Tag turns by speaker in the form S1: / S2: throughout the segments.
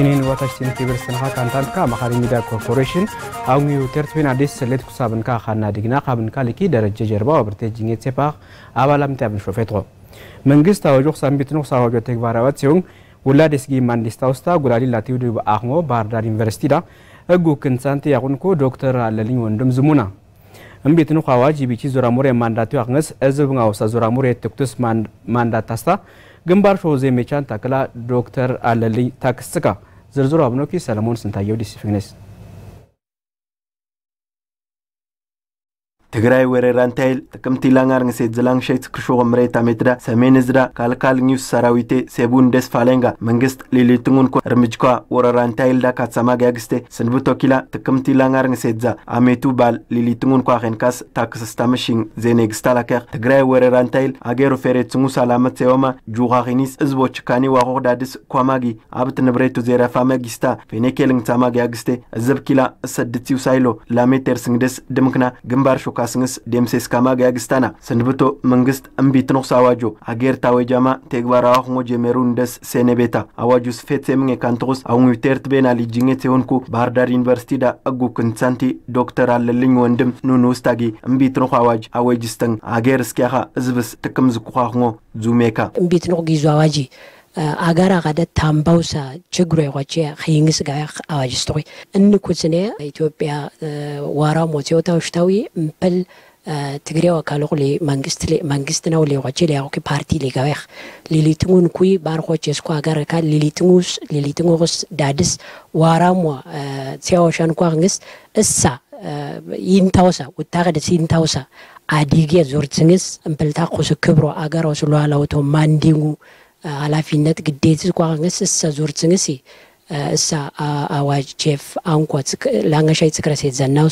S1: سنين واتشتين كبر سنها كانت كا مخارج ميديا كوربوريشن أو نيو ترتبين عديس سلت كسابن كا خاننا دينا قابن كالكي درجة جربا وبرتجينية سباق أولام تابن شوفتو منجست توجه سامبيتنو ساوجو تكبارات يوم ولا دسجي من دستاوستا قلالي لاتيو دو أخمو باردار يونيفرسيتي دا أجو كنسانتي يكونكو دكتور على وندم زمونا أمبيتنو خواجي بيجي زوراموري مانداتيو أغنس أزبنا وسا زوراموري تكتس مانداتاستا جنبار شوزي ميشان تاكلا دكتور على تاكسكا زرزور أبنوكي سلامون سنتايو دي سفينس
S2: تغراي وررانتايل تكمتي لانغار نسيت زلانغ شيت كشو مريتا مترا سمين زرا كالكال نيوز سراويتي سيبون دس فالنغا منغست ليليتونغون كو رمجكا وررانتايل دا كاتسما غاغستي سنبوتو كيلا تكمتي لانغار نسيت زا اميتو بال ليليتونغون كو خنكاس تاكسستامشين زينيغستالاكر تغراي وررانتايل اغيرو فيريتسمو سلامت سيوما جوغاغينيس ازبوچكاني واغو دادس كواماغي ابت نبريتو زيرا فاماغيستا فينيكيلنغ تاماغي اغستي زبكيلا سدتيو سايلو لاميتر سنگدس دمكنا جنبار شو كاسنس ديمسيس كاما غاغستانا سنبتو منغست امبيتنو ساواجو اغير تاويجاما تيغبارا خمو جيميرون دس سينيبيتا اواجوس فيتسيمنغ كانتروس او ميترت بينا لي جينيتيونكو باردار يونيفرسيتي دا اغو كنسانتي دكتور عللين وندم نونوستاغي امبيتنو خواج اواجستن اغير سكيخا ازبس تكمزكو خمو زوميكا
S3: امبيتنو غيزواجي أجارة قد تامبوسا تجري وجه خينجس جاي أواجستوي إنه كوتسنة إثيوبيا وارا موتيوتا وشتوي بل تجري وكالو لي مانجستنا ولي وجه لي أوكي بارتي لي جاي ليليتون كوي بارخو جسكو أجارة كان ليليتونغوس دادس وارا مو تياوشان كوانجس السا ينتوسا وتاخد ينتوسا عادية زورتسنجس بل تاخذ كبرو أجارة وصلوا على وتو ماندينغو على فينات قديت كوانغس السازورتسنسي السا أواج شيف أنقوت لانغ شيء تكرسي زناو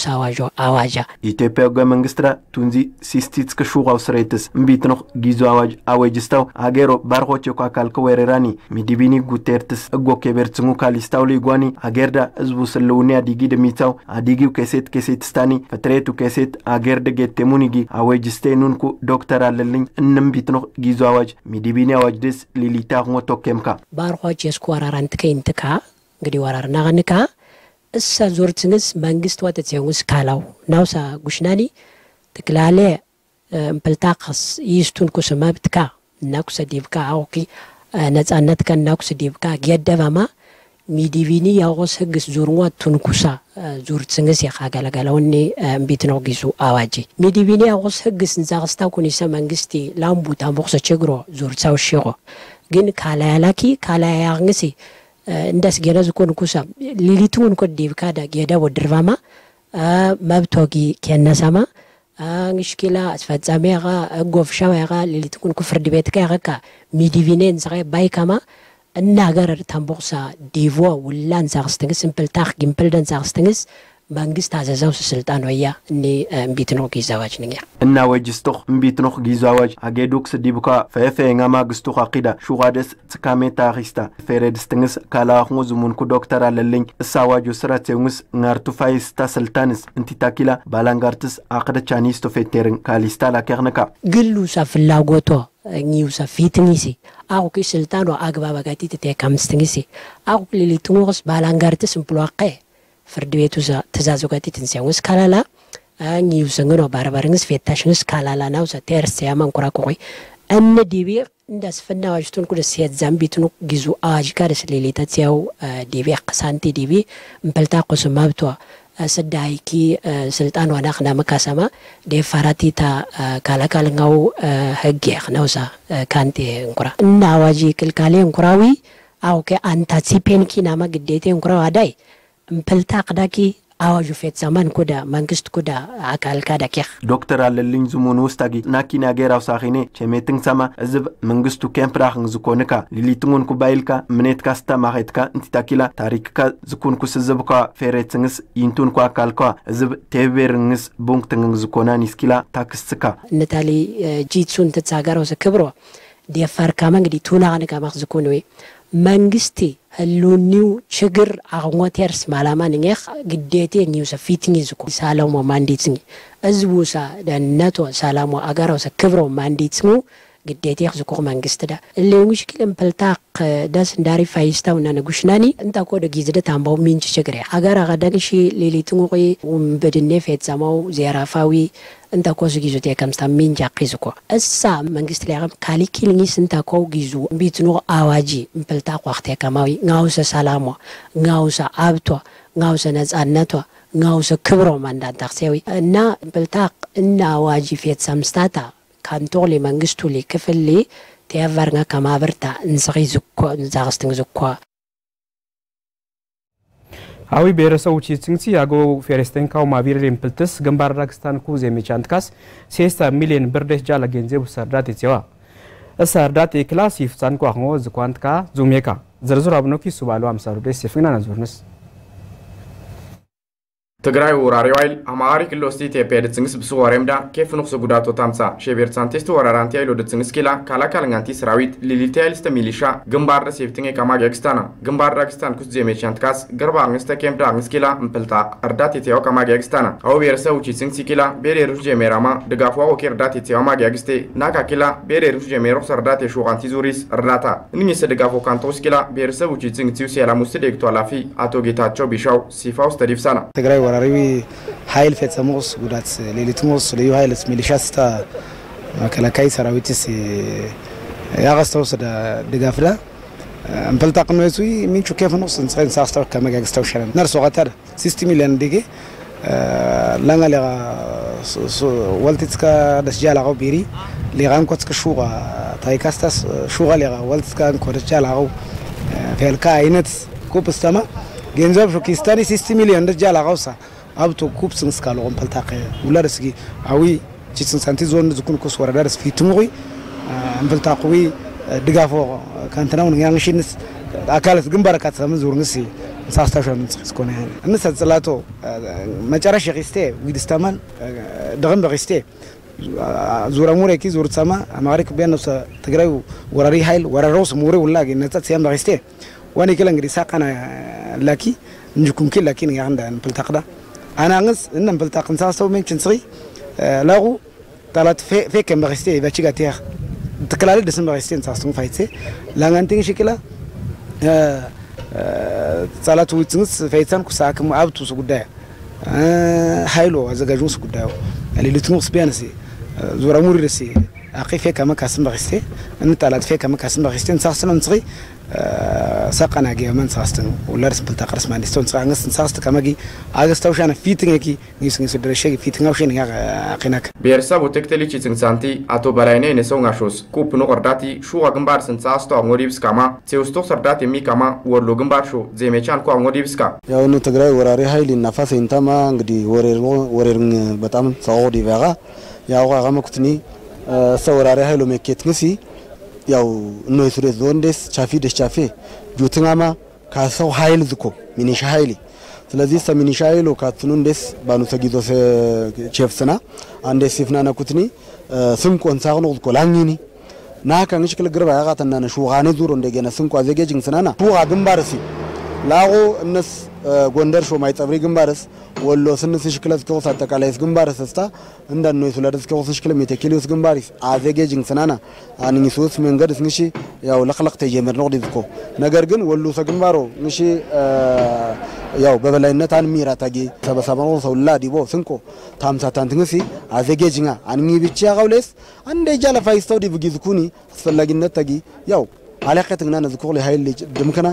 S3: أواجا
S2: إثيوبيا غمانغسترا تونزي سيستيت كشوغ أوسريتس مبيتنوخ جيزو أواجستاو أجيرو بارغوتيو كاكالكو ويراني ميديبيني غوتيرتس أغو كبرتسنغو كاليستاو ليغواني أجيردا أزبوس اللوني أديجي دميتاو أديجيو كيسيت ستاني فتريتو كيسيت أجيردا جيتمونيجي أواجستي نونكو دكتور عللين إنم بيتنوخ جيزو أواج ميديبيني أواجدس ليليتا غوتو كيمكا
S3: بارغوتيو سكوارارانتكا إنتكا غدي ورارنا غنكا السا زورتنس مانغست واتتيونس كالاو ناوسا غشناني تكلالي مبلتاقص يستون كوسما بتكا ناكوسا ديبكا اوكي نصانت كان ناكوسا ديبكا جيدفاما ميديفيني ياغوس هغس زوروا تونكوسا زورتسنس يخاغالاغالاوني مبيتنو غيسو اواجي ميديفيني ياغوس هغس نزاغستا كونيسا مانغستي لامبو تامبوكسا تشغرو زورتساو شيغو جين كالالاكي كالاياغنسي نداس جيناز كون كوسا ليليتون كود ديبكادا جيدا ودرفاما مابتوغي كيناساما مشكلة اسفاتزاميغا غوف شاويغا ليليتون كفرد بيتكا غكا ميديفينين زغي بايكاما الناغر تامبوكسا ديفوا ولا نزاغستنس سمبلتاخ جيمبلدن زاغستنس مانغست عزازاو سلطان ويا اني مبيتنو غيزاواج نيا
S2: انا وجستوخ مبيتنو غيزاواج اجيدوكس ديبكا فيفي نغاما غستوخ قيدا شوغادس تكامي تاريستا فيردستنس كالا خموزمون كو دكتور عللين الساواجو سراتيونس نارتو فايس تا سلطانس انتي تاكيلا بالانغارتس اقدا تشانيستو فيتيرن كاليستا لا كيرنكا
S3: قلو سافلاغوتو نيوسا فيتنيسي او كي سلطانو اغبابا غاتي تيكامستنيسي او ليلي تونغس بالانغارتس مبلوقي فردويتو تزازوغاتي تنسيونس كالالا نيوسنغنو باربارنس فيتاشنس كالالا ناوسا تيرسيا مانكوراكوي ان ديبي نداس فناواجتون كود سيات زامبيتونو غيزو اج كارس ليليتا تياو ديبي قسانتي ديبي مبلتا قسمابتو سدايكي سلطان وناخنا مكاسما دي فاراتي تا كالاكالنغو هجيخ ناوسا كانتي انكورا ناواجي كالكالي انكوراوي او كي انتاسيبينكي ناما قديتي انكورا داي مبلتا قداكي أواجو فيت زمان كودا مانغست كودا عكال كادا كيخ
S2: دكتور عللين زمون وستاغي ناكي ناغير او ساخيني چميتن سما ازب منغستو كامبراخن زكونكا ليليتون كوبايلكا منيت كاستا ماخيتكا انت تاكيلا تاريكا زكون كوسزبكا فيريتنس ينتون كو اكالكا ازب تيبيرنس بونكتن زكونا نيسكيلا تاكسكا
S3: نتالي جيتسون تتساغارو سكبرو دي فاركا مانغدي تونا غنكا ماخزكونوي مانغستي هلونيو شجر عقواتيرس معلما نيخ قديتي نيوسا فيتني زكو سالامو مانديتني أزبوسا داناتو سالامو أجاروسا كبرو مانديتنو قديتي يخزقوا منجست ده اللي مشكلة مبلتاق داس نداري فايستا ونانا قشناني انتا كودا جيزدة تامباو مين شجري أجار غدانشي ليلي تنوغي ومبدني فيت سامو زيارة فاوي انتا كو سجيزو تيا كمستا مين جاقيزكو السا منجست لغم كالي كيلني سنتا كو جيزو بيتنو آواجي مبلتاق وقتها كماوي غاوسا سلامو غاوسا عبتو غاوسا نزعنتو غاوسا كبرو من دان تخسيوي انا مبلتاق انا آواجي فيت سامستاتا كانتولي منجستولي كفلي تيافرنا كما برتا نزغي زكو نزاغستن زكو
S1: هاوي بيرسو تشيتسنسي ياغو فيرستنكاو مابير لمبلتس غمبار راكستان كوزي ميچانتكاس 6 مليون بردش جالا گنزيبو سرداتي تيوا السرداتي كلاس يفتان كو زكوانتكا زوميكا زرزور ابنوكي سوبالو امسارو ديس يفنا نزورنس
S4: تግራይ ወራሪ ዋይል አማሪ ክሎስቲ ኢትዮጵያ ደጽንስ ብሱ ወረምዳ ከፍ ንክሱ ጉዳቶ ታምሳ ሼቤር ሳንቴስት ወራራንቲ አይሎ ደጽንስ ኪላ ካላካልንጋንቲ ሰራዊት ሊሊታይልስተ ሚሊሻ ግንባር ሴፍቲንግ ከማግ ኤክስታና ግንባር ዳግስታን ኩስ ጀሜቻንትካስ ገርባ አንስተ ኬምዳ አንስኪላ ምፕልታ እርዳት ኢትዮጵያ ከማግ ኤክስታና አው ቤርሰው ቺሲንግ ሲኪላ ቤሬሩ ጀሜራማ ድጋፏ ወከር ዳት ኢትዮጵያ ማግ ኤክስቴ ናካኪላ ቤሬሩ ጀሜሮ ሰርዳት የሾጋንቲ ዙሪስ እርዳታ እንኝ ሰደጋፎ ካንቶስ ኪላ ቤርሰው ቺሲንግ ቲዩስ ያላሙስ ዴክቶ አላፊ አቶ ጌታቸው ቢሻው ሲፋውስ ተዲፍሳና
S5: تግራይ ወራሪዊ ኃይል ፈጸሙስ ጉዳት ሌሊቱስ ልዩ ኃይልስ ሚሊሻስታ መከላከያ ሰራዊትስ ያጋስተውስ ድጋፍዳ እንፈልጣቅነው እሱ ሚንቹ ከፈኑስ እንሰን ሳስተር ከመጋግስተው ሸረን ነርሶ ጋታር ሲስተም ይለን ዲጌ ላንጋላ ወልትስካ ደስጃላው ቢሪ ሊጋን ኮትስከ ሹጋ ታይካስታስ ሹጋ ሊጋ ወልትስካ ኮደጃላው ፈልካ አይነት ኩፕስተማ ገንዘብ ሹኪስታኒ ሲስተም ይለን ደጃላውሳ አብቶ ኩፕስንስ ካሎን ፈልታቀ ወላርስጊ አዊ ቺስን ሳንቲ ዞን ዝኩን ኮስ ወራዳርስ ፊትሙይ እንፈልታቁዊ ድጋፎ ካንተናውን ያንሽንስ አካላት ግንባረካት ሰምዙርንሲ ሳስታሽን ስኮነ እንሰ ጽላቶ መጨረሻ ሪስቴ ዊድስታማን ደገም በሪስቴ ዙራ ሙሬኪ ዙርጻማ አማሪክ ቢያነስ ትግራይ ወራሪ ኃይል ወራሮስ ሙሬ ወላጊ ነጻት ሲያም በሪስቴ ዋኒ ከለ እንግዲህ ሳቀና ላኪ እንጅኩም ከላኪን ያንዳ እንፈልታቀዳ أنا أنس إن بلتاق نساستو من كنسري لاغو طلعت في كم بغستي بتشجع تيار تكلالي دسم بغستي نساستو فايتسي لانغانتين شكله طلعت ويتنس فايتسان كساك معبتو سقدا حيلو أزعجون سقدا اللي لتنوس بيانسي زورا موريسي أخي في كم كاسم بغستي إن طلعت في كم كاسم بغستي نساستو نسري ساقنا جيمان ساستن ولا رسم بلتاق رسم عندي ستون ساقنا ساست كماجي أجستوش أنا فيتنجي نيسنج سدرشة فيتنجا وشين يا قناك
S4: بيرسا بوتكتلي تشين سانتي أتو بلاينة نسون عشوس كوب نقرداتي شو أجمبار سنساستو أموريبس كما تيوستو سرداتي مي كما ورلو جمبار شو زي ميشان كو أموريبس كا
S6: يا إنه تجري وراري هاي للنفس إنتما عندي وريرن بتأم سعودي بقى يا هو عم كتني سوراري هاي لو مكتنسي ያው ነው ይስሬ ዞንደስ ቻፊ ደስ ቻፊ ጁትናማ ካሰው ኃይል ዝኮ ሚኒሻ ኃይሊ ስለዚህ ሰሚኒሻ ኃይሉ ካትኑንደስ ባኑ ተጊዞ ቼፍስና አንደስ ይፍናና ኩትኒ ስንቆን ሳቅኖ ዝኮ ላኝኒ ና ካንሽ ክል ግርባ ያጋተና ነው ሹጋኔ ዙሮ እንደገና ስንቆ አዘገጅን ስናና ሹጋ ግንባርሲ ላጎ እነስ ጎንደር ሾ ማይጠብሪ ግንባርስ ወሎ ስንስሽ ክለት ከውሳ ተቃላይስ ግንባርስ እስታ እንደነ ይሱለደስ ከውስሽ ክለም የተኪሊስ ግንባሪስ አዘገጅን ስናና አንኝ ሶስ መንገድ እስንሺ ያው ለخلق ተጀመር ነው ዲዝኮ ነገር ግን ወሎ ሰግንባሮ ንሺ ያው በበላይነት አንሚራ ታጊ ሰበሰባው ሰውላ ዲቦ ስንቆ ታምሳታን ትንሲ አዘገጅኛ አንሚ ብቻ ያውለስ አንደ ጃለ ፋይስታው ዲብጊዝኩኒ አስፈላጊነት ታጊ ያው አለቀተና ነዝኮ ለሃይል ድምከና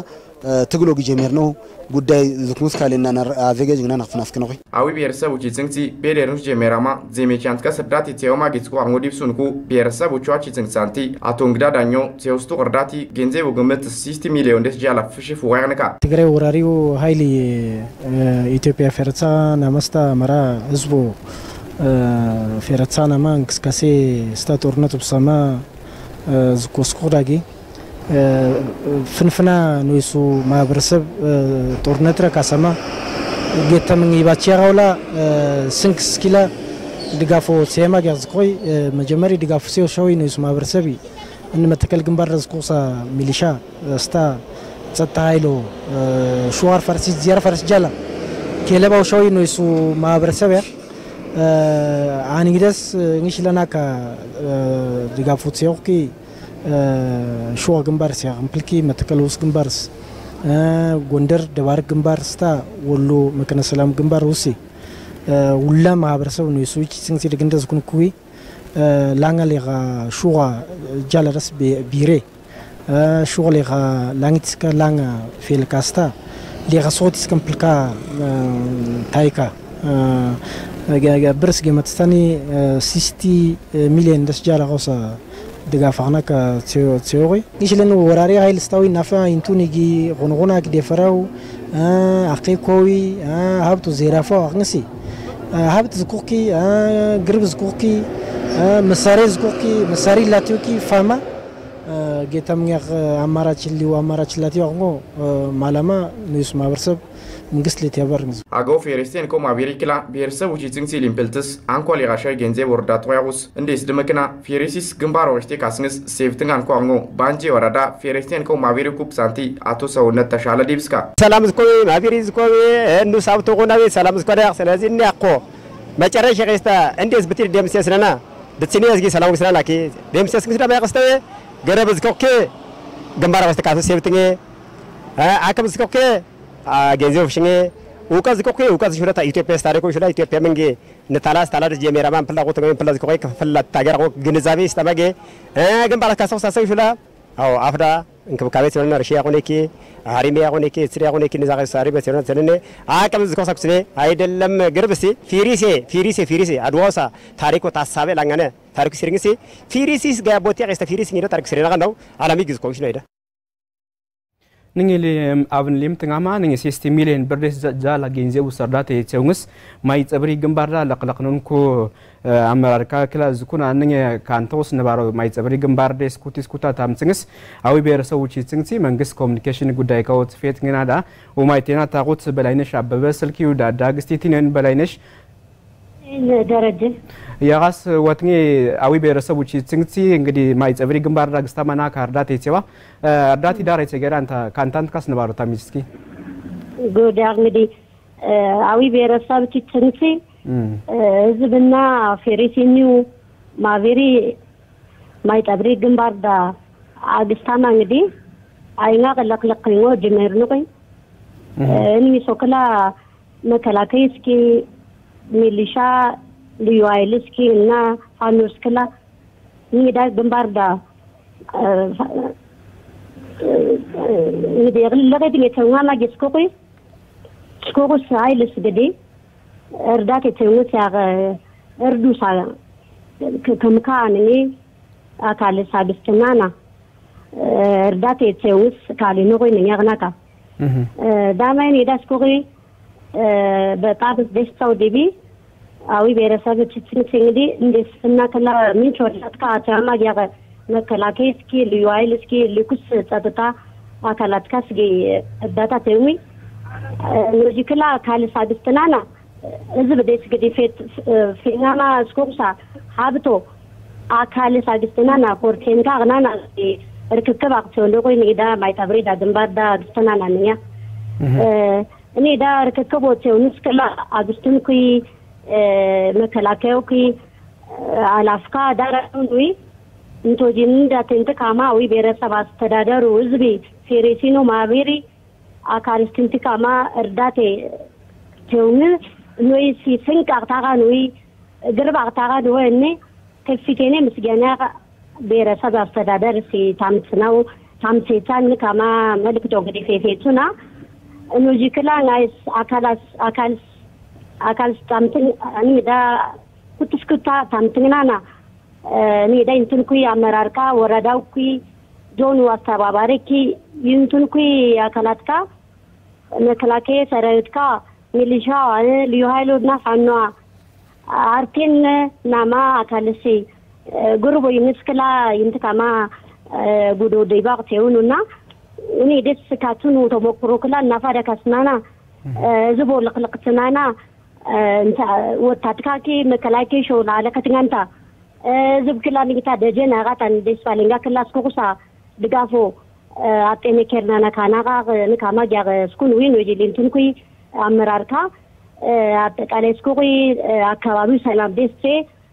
S6: تقولوا جميرنا قداي ذكمس كالينا أزعج جنا نخفناس كنوي.
S4: أوي بيرسا بوتشينسي بيرنوش جميراما زميشانت كسرداتي تيوما جيتكو عمودي بسونكو بيرسا بوتشواتشينسي سانتي أتونغدا دانيو تيوستو قرداتي جنزي وجمت 60 مليون دس جالا فشي فوارنكا.
S7: تقرأ وراريو هايلي إثيوبيا فرنسا نمستا مرا أسبوع فرنسا نمان كسكاسي ستاتورنا تبصما زكوسكوراجي. فنفنا نويسو ما برسب تورنترا كاسما جت من يباتشيا ولا سنكس كلا دقافو سيما جازكوي مجمري دقافو سيو شوي نويسو ما برسبي إنما تكل جنبار رزقوسا ميليشا ستا تتايلو شوار فرس زيارة فرس جالا كلا باو شوي نويسو ما برسبي አንግደስ ንሽለና ካ ድጋፉት ሲያውቂ ሹዋ ግንባር ሲያምፕልኪ መተከለውስ ግንባርስ ጎንደር ደባርቅ ግንባር ስታ ወሎ መከነ ሰላም ግንባር ውሲ ሁላ ማህበረሰብ ነው ሱቺ ሲንሲ ደግንደስ ኩንኩዊ ላንጋሌጋ ሹዋ ጃለረስ ቢሬ ሹዋ ሌጋ ላንግትስካ ላንጋ ፌልካስታ ሌጋ ሶቲስ ከምፕልካ ታይካ برس جمعت ثاني 60 مليون دس جالا غوصة دقافعنا كتيوري إيش لأنه وراري هاي الستوي نافع ينتوني جي غنغنا كده فراو عقيب كوي هابتو زيرافا أغنسي هابت زكوكي قرب زكوكي مساري زكوكي مساري لاتيوكي فاما جيتا منيق عمارة تشلي وعمارة تشلاتي أغنو معلما نيوس ما برسب منقسلت يا برنز
S4: أجو فيرستين كوم أبيريكلا بيرسا وجي تنسي ليمبلتس أنكو اللي غشاي جنزي وردات وياغوس انديس دمكنا فيرسيس جنبار وشتي كاسنس سيفتن أنكو أغنو بانجي وردا فيرستين كوم أبيريكوب سانتي أتو سونت تشالا ديبسكا
S8: سلام زكوي أبيريز كوي إنه سابتو غناوي سلام زكوي سلازين ناقو ما ترى شغيستا انديس بتير ديمسيس لنا دتسيني أزكي سلام وسنا لكي ديمسيس كسر ما يقصتوي قرب زكوكي جنبار وشتي كاسنس سيفتني أكمل زكوكي جنزي وفشني وكاز كوكي وكاز شو رتا إثيوبيا ستاريكو شو رتا إثيوبيا منجي نتالاس تالار جيميرا مان بلا قوت بلا زكوكي فلا تاجر قو جنزابي استباجي جنبار كاسو ساسو شو لا أو أفدا إنك بكابي سرنا رشيا قونيكي هاريمي قونيكي سريا قونيكي نزاق ساري بسرنا سرنا كم زكوا سكسني هايدلهم قربسي فيريسي أدواسا تاريكو تاسابي لعنة تاريكو سرينسي فيريسي جابوتي عست فيريسي نيرو تاريك سرنا غنداو على ميجز كويش نيدا
S1: نيجي أبن ليم تنعما نيجي 60 مليون بردس جالا جنزي وسردات يتونس ما يتبري جنبارا لقلقنونكو أمريكا كلا زكونا نيجي كانتوس نبارو ما يتبري جنباردس كوتا تامتنس أوي بيرسو وشي تنسي منجس كوميونيكيشن جوداي كوت فيت نادا وما يتنا تاقوت بلاينش عببسل كيو دا غستيتين بلاينش
S9: درجة
S1: يا غاس واتني أوي بيرسو وشي تنسي إنجدي ما يتبري جنبارا غستامنا كاردات يتوا رداتي داري تجارة أنت كانتان كاس نبارو تاميسكي
S9: قد أغمدي أوي بيرسو وشي تنسي زبنا فيريسينيو ما فيري ما يتبري جنبارا أغستانا عندي أينا قلقلقينو جميرنوكي إني سوكلا مكلاكيسكي ميليشا ليوايلسكي إنا فانوسكلا نيدا جنبارا إذا يغلي لغة يتوانى جسكوكي سكوكو سايلس بدي أرداك يتوانى ساغ أردو ساغ كمكانني أكالي سابستنانا أرداك يتوانى كالي نغوي نيغناكا دامين إذا سكوكي بطابس ديستاو ديبي أوي بيرسابة تتسنسيني ندس فناكلا من شورتكا أتعامى جاغ مكلاكيسكي ليوايلسكي لكس تاتا أكالاتكاسكي الداتا تيومي نوجيكلا كالي سابستنانا إذا بديس قدي في نانا سكوكسا حابتو أكالي سابستنانا كورتينكا غنانا ركبكب أقتون لغوي نيدا ما يتبري دا دنبار دا دستنانا نيا نيدا ركبكبو تيونسكلا أقستنكي مكلاكيوكي علافكا دارانوي انتو جندا تنتكاما وي بيرسا باستدادر وزبي فيريسينو ماويري اكارستنتكاما ارداتي تيومي نوي سي سنك اغتاغا نوي قرب اغتاغا نوي اني كفتيني مسجانا بيرسا باستدادر سي تامتناو تامتيتان نكاما ملك توقدي فيتونا انو جيكلا نايس اكالس تامتن اني دا كتسكتا تامتنانا نيدا ينتنكوي أمراركا ورداوكي جون واستباباركي ينتنكوي أكلاتكا نكلاكي سرايتكا ميليشا ليوهايلو نافعنوا عارفين ناما أكالسي قربو ينسكلا ينتكاما قدو ديباق تيونونا نيدس كاتونو تموكروكلا نافادا كاسنانا زبو لقلقتنانا وتاتكاكي مكلاكي شو لالكتنانتا زبكلا نيتا دجنا غاتن ديسفالينغا كلا سكوسا دغافو اتني كيرنا كاناغا نكاما جاغ سكون وين وجلين تنكوي امراركا አጠቃላይ ስኩሪ አካባቢው ሰላም ደስ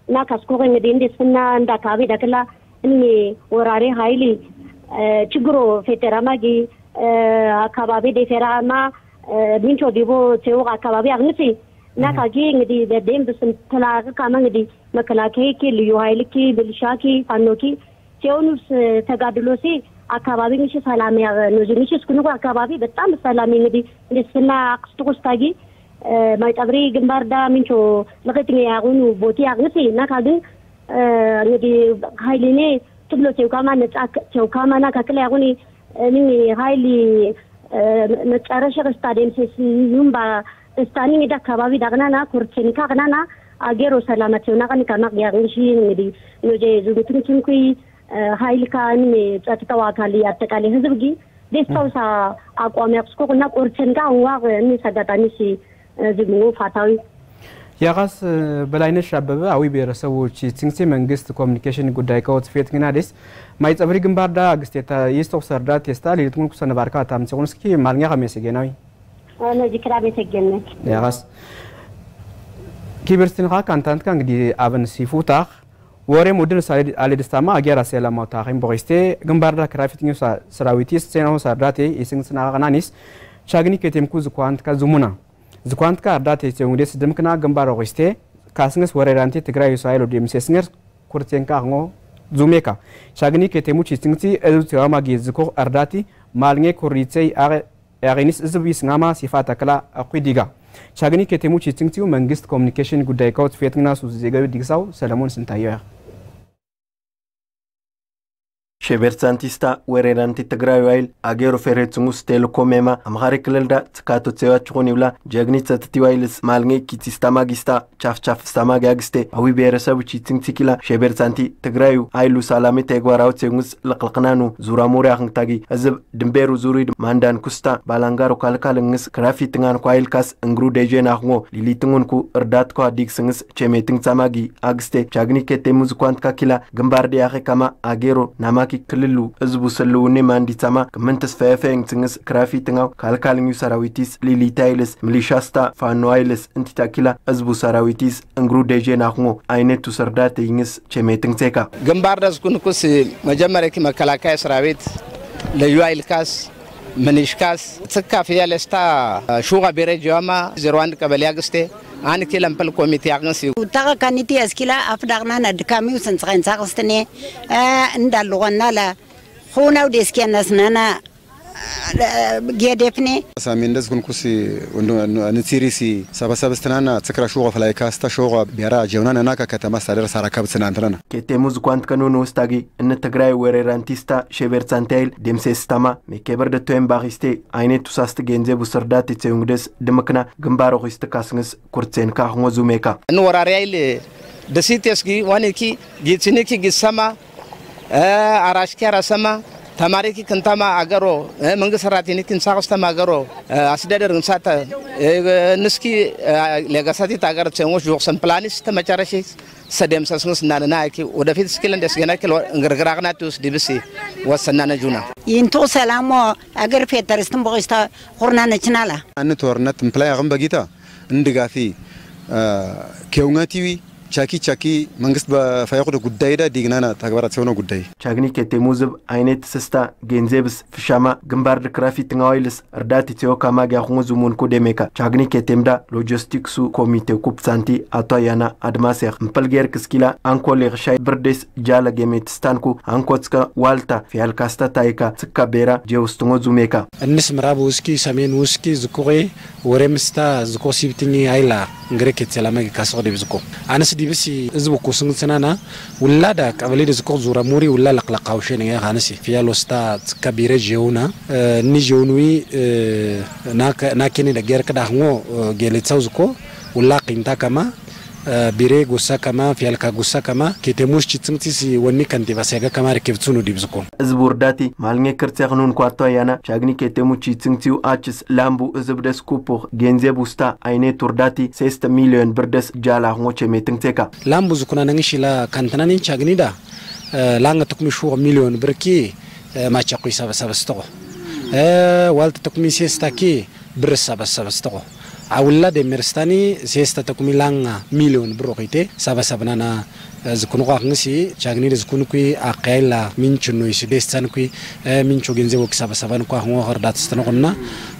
S9: እና ከስኩሪ እንግዲህ እንደስና እንደ አካባቢ ደክላ እኔ ወራሪ ኃይል ችግሩ ፌተራማጊ አካባቢ ደፈራማ ምንጮ ዲቦ ቴው አካባቢ አግንሲ እና ካጊ እንግዲህ በደም በስንተላቀ ካማ እንግዲህ መከላከያ ኪ ልዩ ኃይል ኪ ብልሻኪ ፋኖኪ ቴውኑስ ተጋድሎሲ አካባቢ ምሽ ሰላም ያ ነው ምሽ እስኩኑ አካባቢ በጣም ሰላም እንግዲህ እንደስና አክስቱስታጊ ማይጠብሪ ግንባር ዳ ምንጮ ለከትኛ ያጉኑ ቦቲ አግንሲ እና ካጊ እንግዲህ ኃይልኔ ትብሎ ቴው ካማ ነጻ ቴው ካማና ካከለ ያጉኒ እኔ ኃይል መጨረሻ ስታዲየም ሲኑምባ ስታኒ እንግዲህ አካባቢ ዳግናና ኩርቼኒካ ገናና አገሮ ሰላማቸውና ቀን ካማቅ ያግንሺ እንግዲህ ኖጄ ዙጉትንኩ ኃይል ካን ጸጥታው አካል ያጠቃላይ ህዝብጊ ደስታውሳ አቋም ያስቆቁና ቁርቼንጋ ዋግ እኔ ሰጋጣኒሲ ዝግሙ ፋታዊ
S1: ያጋስ በላይነሽ አበበ አዊ ብሔረሰቦች ጽንሴ መንግስት ኮሚኒኬሽን ጉዳይ ከወት ፌት ግናዴስ ማይጸብሪ ግንባርዳ አግስቴታ ይስቶክ ሰርዳት ተስታ ሊትሙን ኩሰነ ባርካ ታምጽውን እስኪ ማልኛ ከመሰገናዊ
S9: አነ ዚክራ በተገኘ
S1: ያጋስ ኪበርስትን ካንታንት እንግዲህ አብን ሲፉታ ወሬ ሙድን ሳይድ አለደስታማ አገራ ሰላማው ታኺም ቦይስቴ ግንባርዳ ክራፊት ኒውስ ሰራዊቲስ ሴናው ሰርዳቴ ይስንስና ቀናኒስ ቻግኒ ከተምኩ ዝኳንት ከዙሙና ዝኳንት ካርዳቴ ሲውንዴስ ድምክና ግንባር ወይስቴ ካስንስ ወሬራንቲ ትግራይ ሳይሎ ዲምሴስነር ኩርቴንካ ngo ዙሜካ ቻግኒ ከተሙ ቺስቲንግቲ እዙ ተዋማጊ ዝኮ አርዳቲ ማልኘ ኩሪቴይ አሬኒስ ዝብይስ ናማ ሲፋታ ከላ አቁዲጋ ቻግኒ ከተሙ ቺስቲንግቲው መንግስት ኮሚኒኬሽን ጉዳይ ከወት ፌትግና ሱ ዜጋዊ ዲግሳው ሰለሞን ስንታየው
S2: ሸበርሳንቲስታ ወሬራንቲ ትግራይ ዋይል አገሮ ፈሬትሙስ ቴሌኮሜማ አምሃሪ ክልልዳ ትካቶ ጸዋችሁን ይብላ ጀግኒ ጸጥቲ ዋይልስ ማልኘ ኪቲስታማ ጊስታ ቻፍቻፍ ስታማ ጋግስቴ አዊ ብሔረሰብ ቺቲንቲኪላ ሸበርሳንቲ ትግራዩ አይሉ ሰላሜ ተግባራው ጸሙስ ለቅልቅናኑ ዙራ ሞሪ አኽንታጊ ህዝብ ድንበሩ ዙሪድ ማንዳን ኩስታ ባላንጋሮ ካልካልንስ ክራፊትንጋን ኳይልካስ እንግሩ ደጀና አኽሞ ሊሊትንጉንኩ እርዳት ኳ ዲክስንስ ቸሜቲንግ ጻማጊ አግስቴ ቻግኒ ከተሙዝ ኳንትካ ኪላ ግንባርዲ ያኸካማ አገሮ ናማ ክልሉ ህዝቡ ሰለውኔ ማንዲታማ ከመንተስ ፈፈን ትንስ ክራፊትንጋው ካልካልኙ ሰራዊቲስ ሊሊታይልስ ሚሊሻስታ ፋኖይልስ እንቲታኪላ ህዝቡ ሰራዊቲስ እንግሩ ደጀና አኽሞ አይነቱ ሰርዳት ይንስ ቸሜቲንግ ቴካ
S10: ግንባር ደስኩንኩስ መጀመሪያ መከላከያ ሰራዊት ለዩ አይልካስ منشكاس تكافيا لستا شوغا بيرجيوما 01 قبل ياغستي ان كيلم بل كوميتي اغنسي
S11: وتا كانيتي اسكيلا افدغنا ندكامي وسنسخن ساقستني اندالوغنا لا خوناو ديسكيناسنا جيدفني
S12: ساميندس كنكوسي نتيريسي سبسبستنانا تكرا شوغا فلايكاستا شوغا بيرا جونانا ناكا كتما سادر ساراكاب سنانترنا
S2: كتموز كوانت كانونو استاغي ان تግራይ ወሬራንቲስታ ሸበርሳንታይል ደምሴስታማ መከበር ደቶን ባሪስቴ አይነቱ ሳስት ገንዘቡ ሰርዳት ተዩንግደስ ድምክና ግንባሮ ሆስት ካስንስ ኩርቴን ካህሞ ዙሜካ
S10: ان ወራሪያይል ደሲቴስጊ ዋኔኪ ጊትኒኪ ጊሰማ አራሽኪ አራሰማ ተማሪኪ ከንታማ አገሮ መንግስት ሰራተኛ ክንሳስተማ አገሮ አስደደር እንሳተ ንስኪ ለጋሳቲ ታገር ቸሞች ጆክሰን ፕላኒስ ተመጨረሽ ሰደም ሰስንስ ናናኪ ወደፊት ስኪል እንደስገና ከ እንግርግራግናቱስ ዲብሲ ወሰናነ ጁና
S11: ይንቶ ሰላሞ አገር ፌተርስትም ቦይስታ ሆርና ነችናላ
S12: አንተ ወርነት ምፕላይ አገም በጊታ እንድጋፊ ከውኛቲዊ ቻኪ መንግስት በፋይቁ ጉዳይ ዳ ዲግናና ተግባራት ሰው ነው ጉዳይ
S2: ቻግኒ ከተሙዝብ አይነት ስስታ ገንዘብስ ፍሻማ ግንባር ክራፊት ንዋይልስ እርዳት ኢትዮካማ ጋኹሙ ዙሙን ኮደሜካ ቻግኒ ከተምዳ ሎጂስቲክሱ ኮሚቴ ኩፕሳንቲ አቷያና አድማሴር ምፈልገር ክስኪላ አንኮሌ ሻይ ብርዴስ ጃለ ገሜት ስታንኩ አንኮትስካ ዋልታ ፊያልካስታ ታይካ ጽካ ቤራ ጀውስቱሞ ዙሜካ
S7: እንስ ምራብ ውስኪ ሰሜን ውስኪ ዝኩሬ ወሬምስታ ዝኮሲብትኒ አይላ እንግሬከት ሰላማጊ ካስቆደ ብዝኮ አንስ ዲብሲ ዝቡ ኩስንግስናና ወላዳ ቀበሌ ዝኮ ዙራ ሙሪ ወላ ለቅለቃውሽን ያ ኻንሲ ፊያሎስታ ከቢረ ጀውና ንጆኑዊ ናከኒ ደገር ከዳህሞ ገለጻው ዝኮ ወላ ቂንታ ከማ ቢሬ ጎሳ ከማ ፊያልካ ጎሳ ከማ ከተሙሽ ቺትምቲሲ ወኒ ከንቲባ ሰጋ ከማ ረከብቱኑ ዲብዝኮ
S2: ዝቡ እርዳቲ ማልኘ ክርጽያኑን ኳርቷ ያና ቻግኒ ከተሙ ቺትምቲው አችስ ላምቡ ዝብደስ ኩፖ ገንዘብ ውስታ አይነት እርዳቲ 6 ሚሊዮን ብርደስ ጃላ ሆቼ ሜትንቴካ
S7: ላምቡ ዝኩና ነንሽላ ካንተናኒ ቻግኒዳ ላንገ ተኩሚሹ ሚሊዮን ብርኪ ማቻቁ ይሰበሰበስተቆ ዋልት ተኩሚሴስታኪ ብር ሰበሰበስተቆ أولا دمرستاني سيستة كميلان مليون بروقيتي سبنا زكونو قاقنسي شاغني زكونو كوي أقايلا منشنو يسدستان كوي منشو جنزي وكسبنا كوا هو هردات استنقلنا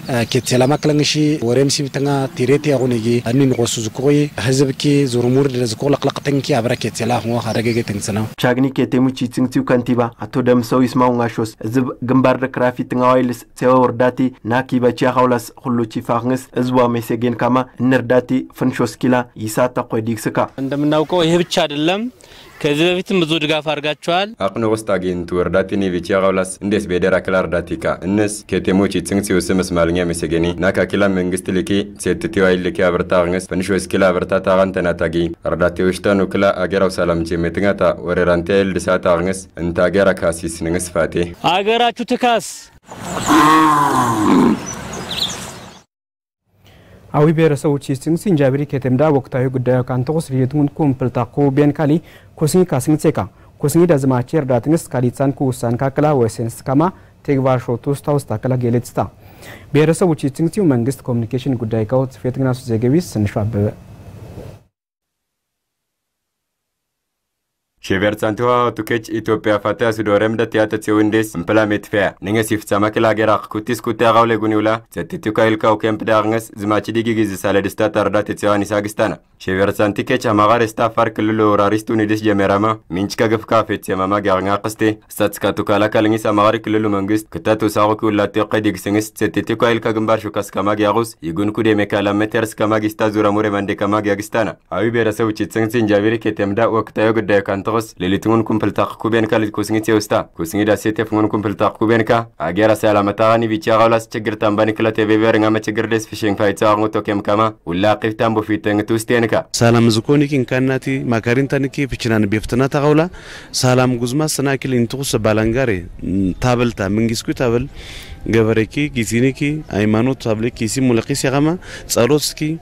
S7: كتلما كلنشي ورمسي بتنا تيرتي أغنيجي أني نقص زكوي حزبكي زرمور زكول لقلقتنكي أبرا كتلا هو هرجع تنسنا
S2: شاغني كتيمو تشيتنتيو كانتيبا أتو دم سو يسمعون عشوس زب جنبار كرافي تناويلس تيورداتي ناكي بتشا خلاص خلو تشيفاغنس أزوا مسجين كما نرداتي فنشوس كلا يساتا قديكسكا
S13: عندما نوكو يهبتشاد اللام كذا بيتم بزود غافار غاتشوال
S14: أقنو غستاجين تورداتي نيفيتشا غولاس اندس بيدرا كلار داتيكا الناس كتيمو تشيتنتيو سمس مالنيا مسجيني ناكا كلا منغستليكي سيتتيو ايلكي ابرتاغنس فنشوس كلا ابرتاغان تناتاغي رداتي وشتانو كلا اغيراو سلام جيمتنغاتا وريرانتيل دساتاغنس انتا اغيرا كاسيس نغس فاتي
S13: اغيراتو تكاس
S1: أوي بيرسو تشيستين سنجابري كتمدا وقتايو قدايو كانتوس ريتمون كومبلتاقو بين كالي كوسني كاسين تسيكا كوسني دازماتشير داتنس كاليتسان كوسان كاكلا وسنس كما تيغوار شوتوس تاوستا كلا جيلتستا بيرسو تشيستين تيو منغست كومنيكيشن قدايو كاوت فيتنغناسو زيغويس سنشواب
S14: شيفرتانتوا توكيتش إثيوبيا فاتا سودورم دا تياتا تيويندس امبلاميت فيا نيغا سيفتساما كلا غيراق كوتيس كوتا غاولي غونيولا تتيتوكا إلكاو كيمب داغنس زماتشي ديغي غيزي سالدستا تاردا تيواني ساغستانا شيفرتانتي كيتش اماغار استافار كللو راريستو نيدس جميراما مينشكا غفكا فيتيماما غيرنغا قستي ستسكا توكالا كالنيس اماغار كللو منغست كتاتو ساغوكي ولا تيقا ديغسنس تتيتوكا إلكا غمبار شوكاس كما غياغوس يغون كودي ميكالا مترس كما غيستا زورا موري ماندي كما غياغستانا أوي بيرسو تشيتسنسين جابيري كتمدا وقتايو قدايو كانتو ليلتون كومبلتاق كوبين كالي كوسنيتي وستا كوسني دا سيتي فون كومبلتاق كوبين كا اغيرا سلامه تاغني بيتشا غولاس تشغر تامباني كلا تي بيبر نغا تشغر ديس فيشين فايتاغو توكيم كما ولا قيفتامبو فيتن توستينكا سلام زكوني كين كاناتي ماكارين تانكي فيچنان بيفتنا تاغولا سلام غزما سناكل انتوس بالانغاري تابلتا منغيسكو تابل غبريكي غيزينيكي ايمانوت تابلي كيسي مولقيس يغما صاروسكي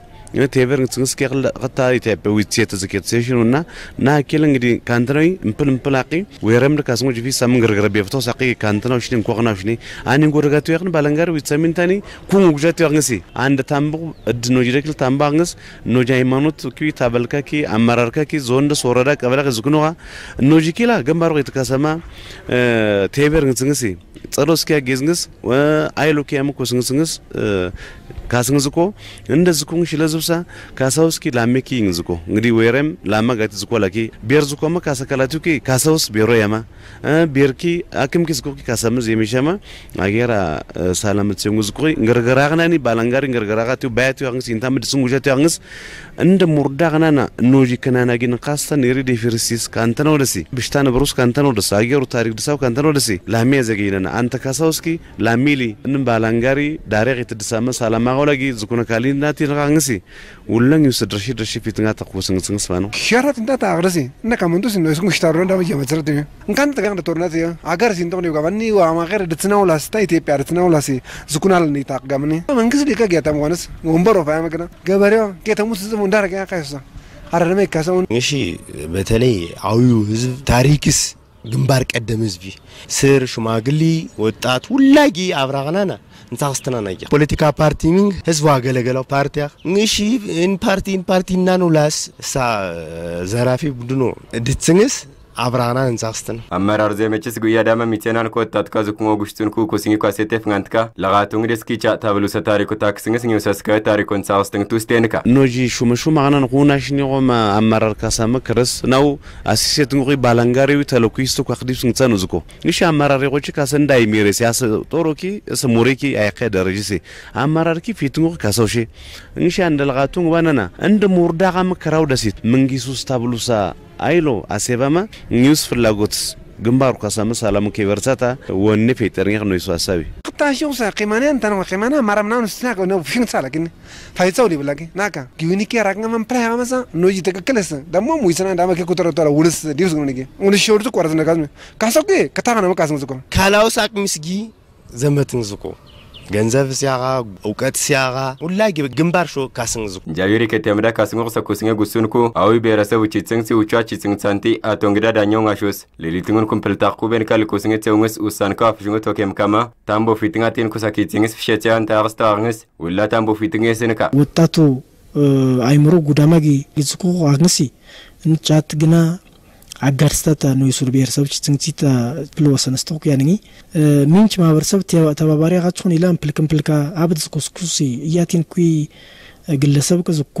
S14: تيبر نتسكي قطع يتابع ويتسيت زكيت سيشنونا نا كيل انغدي كانتراي مبلاقي ويرم دكاسمو جفي سامن غرغر بيفتو ساقي كانتنا وشني كوغنا وشني اني غورغاتو يخن بالانغار ويتسمنتاني كون وجاتو يغنسي عند تامبو ادنو جيركل تامباغنس نوجا هيمانوت كي تابلكاكي امراركاكي زوند سوردا قبلك زكنوها نوجي كيلا غمبارو يتكاسما تيبر نتسنسي ጸሎስኪያ ጌዝንግስ አይሎኪያ መኮስንግስንግስ ካስንግዝኮ እንደዝኩን ሽለዝብሳ ካሳውስኪ ላሜኪ እንግዝኮ እንግዲህ ወይረም ላማጋት ዝኮ ላኪ ቤርዝኮ መካሰከላቱኪ ካሳውስ ቤሮ ያማ ቤርኪ አክምኪ ዝኮ ካሳምዝ የሚሸማ አገራ ሰላምት ሲንግዝኮ እንገርገራግናኒ ባላንጋሪ እንገርገራጋቱ ባያቱ ያንግስ እንታምድ ስንጉጃቱ ያንግስ እንደ ሙርዳግናና ኖጂ ከናናጊን ካስተን ይሪዲ ፍርሲስ ካንተነው ደሲ ብሽታን ብሩስ ካንተነው ደሲ አገሩ ታሪክ ደሳው ካንተነው ደሲ ላሜ ዘገይነና አንተ ካሳውስኪ ላሚሊ እንም ባላንጋሪ ዳሪቅ የተደሳመ ሰላማ ወላጊ ዝኩነ ካሊናቲ ረጋንሲ ወለኝ ይስድርሽ ድርሽ ፊትንጋ ተቆስንግስንግስ ባኖ
S15: ሸራት እንታ ታግረሲ እና ካመንቱስ ነው እስኩ ሽታሮ እንዳ በየመሰረት ነው እንካን ተጋን ጦርነት ያ አገር ሲንቶን ይጋባኒ ወአማገር ድትናው ላስታ ኢትዮጵያ ድትናው ላሲ ዝኩናል ነው ታጋምኒ መንግስት ሊካ ጌታም ሆነስ ወንበሮ ፋያመገና ገበሬው ጌታሙስ ዝም እንዳረጋ ያካይሳ አረረመ ካሳውን
S16: እሺ በተለይ አዊው ህዝብ ታሪክስ ግንባር ቀደም ህዝብ ስር ሽማግሊ ወጣት ሁላጊ አብራግናና እንታስተናናያ ፖለቲካ ፓርቲ ምን ህዝብ አገለገለው ፓርቲያ ንሺ ኢን ፓርቲ ናኑላስ ሳ ዘራፊ ቡድኖ ድትስንስ አብራና እንዛስተን
S14: አመራር ዘመችስ ጉያ ዳማ ሚቴናን ኮታት ካዝኩሞ ጉሽቱን ኩሲኒ ኳሴቴፍ ጋንትካ ለጋቱን ደስኪቻ ታብሉ ሰታሪኩ ታክስንስ ኒውሰስካ ታሪኩን ሳውስተን ቱስቴንካ
S17: ኖጂ ሹመሹ ማግናን ኹናሽኒ ቆማ አመራር ካሳመ ክርስ ነው አሲሴት ንቁ ባላንጋሪው ተለኩይስቱ ኳክዲስ ንጸኑ ዝኮ ንሺ አመራር ይቆጭ ካሰንዳይ ሚሬስ ያስ ጦሮኪ እስሙሪኪ አይቀ ደረጅሲ አመራርኪ ፊትንቁ ካሰውሺ ንሺ አንደልጋቱን ዋናና እንደ ሙርዳጋ መከራው ደሲት መንጊሱስ ታብሉሳ አይሎ አሴባማ ኒውስ ፍላጎት ግንባሩ ካሳመ ሰላሙ ከበርታታ ወኔ ፌተርኛ ነው ይሷሳቢ
S15: ታሽው ሳቂማና እንተና ወቂማና ማራምናውን ስናቀ ነው ፊን ሳላኪን ፋይታው ሊብላኪ ናካ ጊዩኒኪ ያራቅና መንፕራያ ማሳ ኖጂ ተከከለስ ደሞ ሙይሰና እንዳመከ ኩተረቷላ ውልስ ዲውስ ነው ነጌ ውልስ ሾርቱ ቆረጥ ነጋዝ ካሰውከ ከታና መቃስም ዝቆ
S16: ካላውስ አቅሚስጊ ዘመትን ዝቆ ገንዘብ ሲያጋ እውቀት ሲያጋ ሁላጊ ግንባር ሾ ካስንግዙ
S14: ጃዊሪ ከተምዳ ካስንጉ ሰኩስንገ ጉሱንኩ አዊ ብሔረሰብ ቺጽንግ ሲውቻ ቺጽንግ ሳንቲ አቶ እንግዳ ዳኛው ጋሾስ ሌሊቱን ኩምፕልታቁ በን ካልኩስንገ ጸውንስ ውሳንካ አፍሽንጎ ቶኬም ካማ ታምቦ ፊትንጋቴን ኩሳኪጽንግስ ፍሸቻን ታግስታግንስ ወላ ታምቦ ፊትንገስንካ
S7: ወጣቱ አይምሮ ጉዳማጊ ግዝኩ አግንሲ እንጫት ግና አጋርስተታ ነው ይሱር ብሔረሰብ ቺጽንግሲታ ብሎሰነስተው ያንኒ ምንጭ ማህበረሰብ ተባባሪ አጋቹን ኢላም ፕልክምፕልካ አብድስ ኩስኩሲ ያቲን ኩይ ግለሰብ ከዝኳ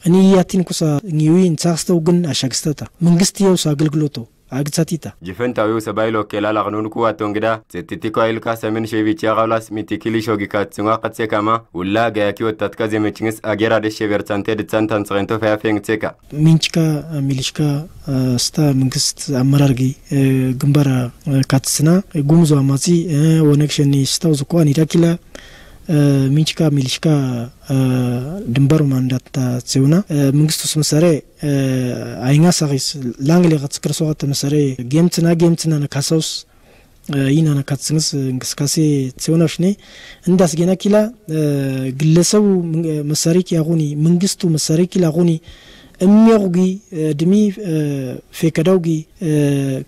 S7: እኒ ያቲን ኩሳ ኒዊን ሳስተው ግን አሻግስተታ መንግስት የውስ አገልግሎቶ አግጻቲታ
S14: ጅፈንታዊው ሰባይሎ ከላላ ቀኑንኩ አቶ እንግዳ ዘቲቲኮ አይልካ ሰምን ሸቪቻ ጋውላስ ሚቲኪሊ ሾጊካት ጽንዋ ቀጽከማ ወላ ጋያኪ ወጣት ከዘመችንስ አገራ ደሽ በርታንተ ድጻን ታንጽረንቶ ፈያፈንግጽካ
S7: ሚንችካ ሚሊሽካ ስታ መንግስት አመራርጊ ግንባራ ካትስና ጉምዞ አማጺ ወነክሽኒ ስታው ዝኳን ይዳኪላ ሚንችካ ሚሊሽካ ድንበሩ ማንዳታ ጽውና መንግስቱ ስመሰረ አይኛ ሳሪስ ላንግሌ ገጽክርሶት ተመሰረ ጌምትና ነካሳውስ ይና ነካጽንስ እንግስካሴ ጽውናሽኔ እንዳስ ገና ኪላ ግለሰቡ መሰሪክ ያጉኒ መንግስቱ መሰሪክ ላጉኒ እሚያጉጊ ድሚ ፈከዳውጊ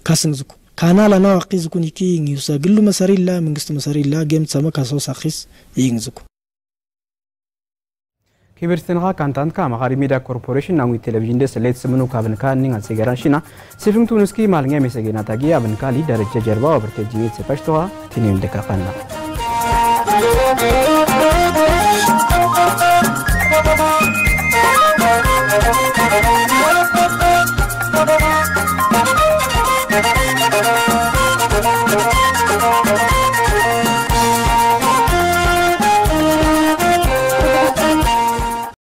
S7: ካስንዝኩ ካናላ ነው አቂዝ ኩኒኪ ኒውሳ ግሉ መሰሪላ መንግስቱ መሰሪላ ጌም ሰማ ካሳውስ አኺስ ይንዝኩ
S1: كبرتنها كانت كما ميدا كوربوريشن ناوي تلفزيون دس ليت سمنو كابنكا نيغا سيغرانشينا سيفن تونسكي مالغا ميسغينا تاغي ابنكا لي درجه جربا وبرتجيت سفاشتوا تنين دكاقنا